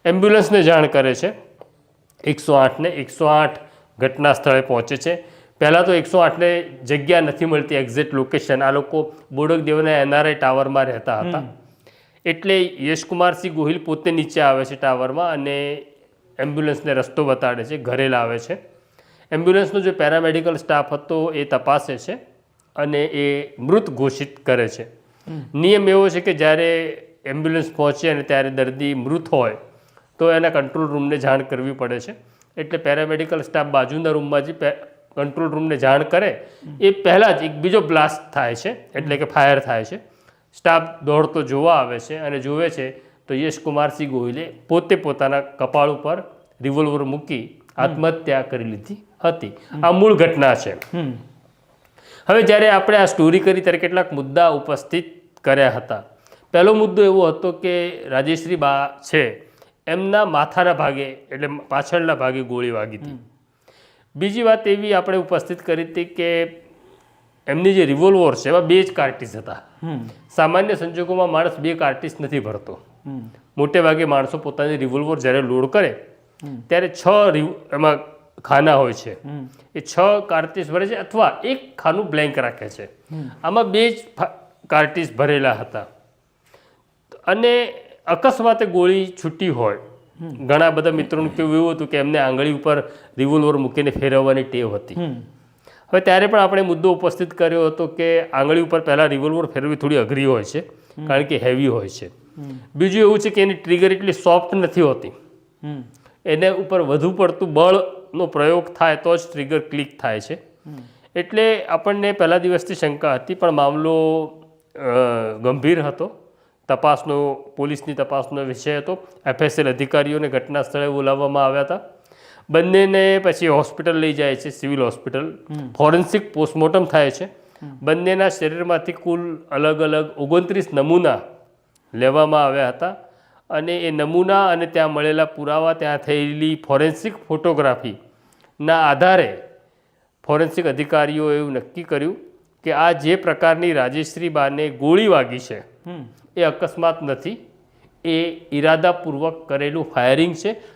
એમ્બ્યુલન્સને જાણ કરે છે 108ને. 108 ઘટના સ્થળે પહોંચે છે. પહેલાં તો 108ને જગ્યા નથી મળતી, એક્ઝેક્ટ લોકેશન. આ લોકો બોડકદેવના NRI ટાવરમાં રહેતા હતા, એટલે યશકુમારસિંહ ગોહિલ પોતે નીચે આવે છે ટાવરમાં અને એમ્બ્યુલન્સને રસ્તો બતાડે છે, ઘરે લાવે છે. એમ્બ્યુલન્સનો જે પેરામેડિકલ સ્ટાફ હતો એ તપાસે છે અને એ મૃત ઘોષિત કરે છે. નિયમ એવો છે કે જ્યારે એમ્બ્યુલન્સ પહોંચે અને ત્યારે દર્દી મૃત હોય તો એના કંટ્રોલ રૂમને જાણ કરવી પડે છે. એટલે પેરામેડિકલ સ્ટાફ બાજુના રૂમમાં જે કંટ્રોલ રૂમને જાણ કરે એ પહેલાં જ એક બીજો બ્લાસ્ટ થાય છે, એટલે કે ફાયર થાય છે. સ્ટાફ દોડતો જોવા આવે છે અને જોવે છે તો યશકુમારસિંહ ગોહિલે પોતે પોતાના કપાળ ઉપર રિવોલ્વર મૂકી આત્મહત્યા કરી લીધી હતી. આ મૂળ ઘટના છે. હવે જ્યારે આપણે આ સ્ટોરી કરી ત્યારે કેટલાક મુદ્દા ઉપસ્થિત કર્યા હતા. પહેલો મુદ્દો એવો હતો કે રાજેશ્રી બા છે એમના માથાના ભાગે એટલે પાછળના ભાગે ગોળી વાગી હતી. બીજી વાત એવી આપણે ઉપસ્થિત કરી હતી કે એમની જે રિવોલ્વર છે એમાં 2 જ કાર્ટીસ હતા. સામાન્ય સંજોગોમાં માણસ 2 કાર્ટીસ નથી ભરતો. મોટે ભાગે માણસો પોતાની રિવોલ્વર જ્યારે લોડ કરે ત્યારે 6 એમાં ખાના હોય છે, એ 6 કાર્ટીસ ભરે છે અથવા એક ખાનું બ્લેન્ક રાખે છે. આમાં 2 જ કાર્ટીસ ભરેલા હતા અને અકસ્માતે ગોળી છૂટી હોય. ઘણા બધા મિત્રોનું કેવું એવું હતું કે એમને આંગળી ઉપર રિવોલ્વર મૂકીને ફેરવવાની ટેવ હતી. હવે ત્યારે પણ આપણે મુદ્દો ઉપસ્થિત કર્યો હતો કે આંગળી ઉપર પહેલાં રિવોલ્વર ફેરવવી થોડી અઘરી હોય છે, કારણ કે હેવી હોય છે. બીજું એવું છે કે એની ટ્રિગર એટલી સોફ્ટ નથી હોતી, એને ઉપર વધુ પડતું બળનો પ્રયોગ થાય તો જ ટ્રિગર ક્લિક થાય છે. એટલે આપણને પહેલા દિવસથી શંકા હતી, પણ મામલો ગંભીર હતો. તપાસનો પોલીસની તપાસનો વિષય હતો. FSL અધિકારીઓને ઘટના સ્થળે બોલાવવામાં આવ્યા હતા. બંનેને પછી હોસ્પિટલ લઈ જાય છે, સિવિલ હોસ્પિટલ. ફોરેન્સિક પોસ્ટમોર્ટમ થાય છે. બંનેના શરીરમાંથી કુલ અલગ અલગ 29 નમૂના લેવામાં આવ્યા હતા અને એ નમૂના અને ત્યાં મળેલા પુરાવા, ત્યાં થયેલી ફોરેન્સિક ફોટોગ્રાફીના આધારે ફોરેન્સિક અધિકારીઓએ એવું નક્કી કર્યું કે આ જે પ્રકારની રાજેશ્રી બાને ગોળી વાગી છે એ અકસ્માત નથી, એ ઈરાદાપૂર્વક કરેલું ફાયરિંગ છે